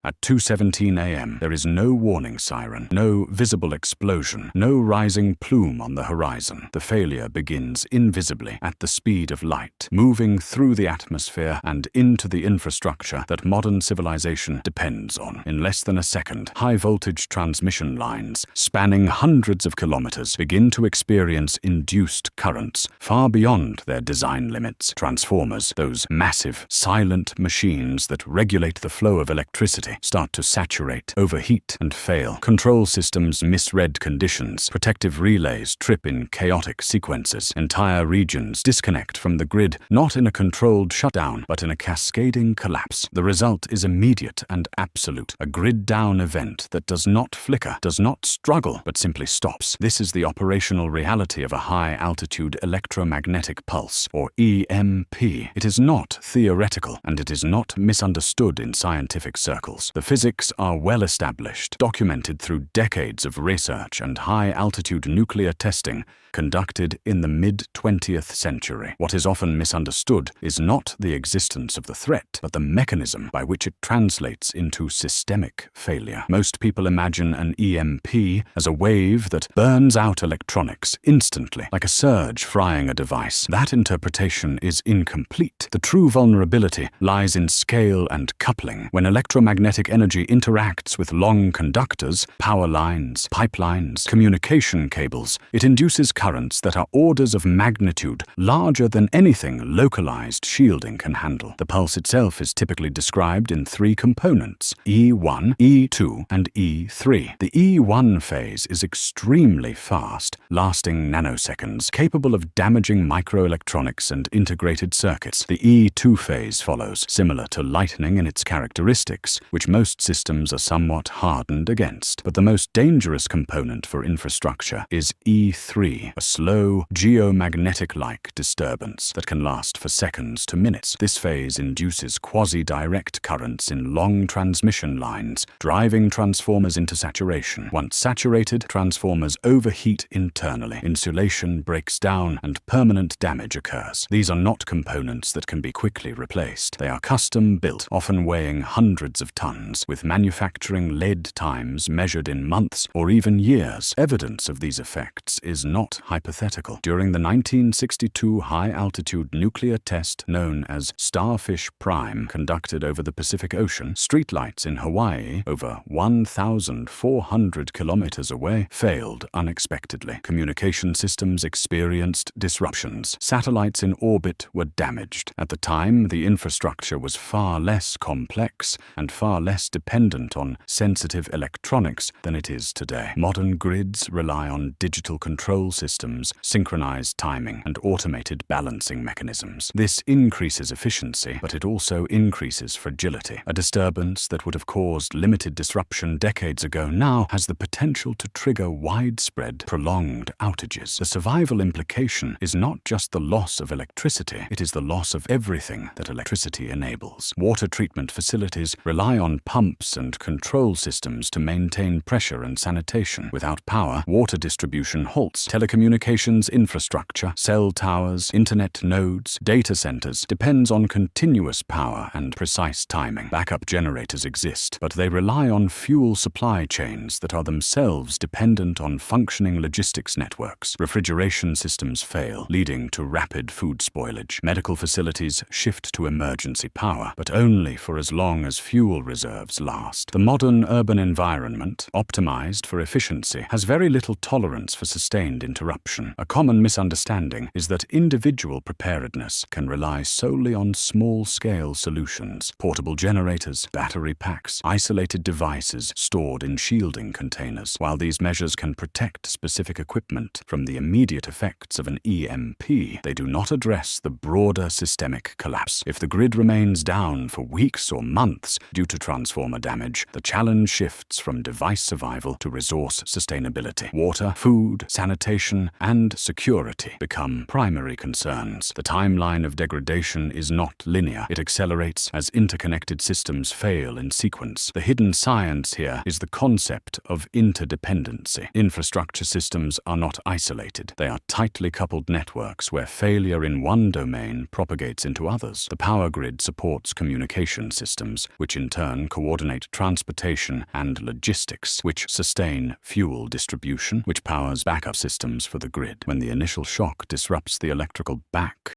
At 2:17 a.m., there is no warning siren, no visible explosion, no rising plume on the horizon. The failure begins invisibly at the speed of light, moving through the atmosphere and into the infrastructure that modern civilization depends on. In less than a second, high-voltage transmission lines, spanning hundreds of kilometers, begin to experience induced currents far beyond their design limits. Transformers, those massive, silent machines that regulate the flow of electricity, start to saturate, overheat, and fail. Control systems misread conditions. Protective relays trip in chaotic sequences. Entire regions disconnect from the grid, not in a controlled shutdown, but in a cascading collapse. The result is immediate and absolute. A grid-down event that does not flicker, does not struggle, but simply stops. This is the operational reality of a high-altitude electromagnetic pulse, or EMP. It is not theoretical, and it is not misunderstood in scientific circles. The physics are well established, documented through decades of research and high-altitude nuclear testing conducted in the mid-20th century. What is often misunderstood is not the existence of the threat, but the mechanism by which it translates into systemic failure. Most people imagine an EMP as a wave that burns out electronics instantly, like a surge frying a device. That interpretation is incomplete. The true vulnerability lies in scale and coupling. When electromagnetic energy interacts with long conductors, power lines, pipelines, communication cables, it induces currents that are orders of magnitude larger than anything localized shielding can handle. The pulse itself is typically described in three components: E1, E2, and E3. The E1 phase is extremely fast, lasting nanoseconds, capable of damaging microelectronics and integrated circuits. The E2 phase follows, similar to lightning in its characteristics, which most systems are somewhat hardened against. But the most dangerous component for infrastructure is E3, a slow, geomagnetic-like disturbance that can last for seconds to minutes. This phase induces quasi-direct currents in long transmission lines, driving transformers into saturation. Once saturated, transformers overheat internally, insulation breaks down, and permanent damage occurs. These are not components that can be quickly replaced. They are custom-built, often weighing hundreds of tons, with manufacturing lead times measured in months or even years. Evidence of these effects is not hypothetical. During the 1962 high-altitude nuclear test known as Starfish Prime, conducted over the Pacific Ocean, streetlights in Hawaii, over 1,400 kilometers away, failed unexpectedly. Communication systems experienced disruptions. Satellites in orbit were damaged. At the time, the infrastructure was far less complex and far less dependent on sensitive electronics than it is today. Modern grids rely on digital control systems, synchronized timing, and automated balancing mechanisms. This increases efficiency, but it also increases fragility. A disturbance that would have caused limited disruption decades ago now has the potential to trigger widespread, prolonged outages. The survival implication is not just the loss of electricity, it is the loss of everything that electricity enables. Water treatment facilities rely on pumps and control systems to maintain pressure and sanitation. Without power, water distribution halts. Telecommunications infrastructure, cell towers, internet nodes, data centers depends on continuous power and precise timing. Backup generators exist, but they rely on fuel supply chains that are themselves dependent on functioning logistics networks. Refrigeration systems fail, leading to rapid food spoilage. Medical facilities shift to emergency power, but only for as long as fuel reserves last. The modern urban environment, optimized for efficiency, has very little tolerance for sustained interruption. A common misunderstanding is that individual preparedness can rely solely on small-scale solutions: portable generators, battery packs, isolated devices stored in shielding containers. While these measures can protect specific equipment from the immediate effects of an EMP, they do not address the broader systemic collapse. If the grid remains down for weeks or months due to transformer damage, the challenge shifts from device survival to resource sustainability. Water, food, sanitation, and security become primary concerns. The timeline of degradation is not linear. It accelerates as interconnected systems fail in sequence. The hidden science here is the concept of interdependency. Infrastructure systems are not isolated. They are tightly coupled networks where failure in one domain propagates into others. The power grid supports communication systems, which in turn turn coordinate transportation and logistics, which sustain fuel distribution, which powers backup systems for the grid. When the initial shock disrupts the electrical backbone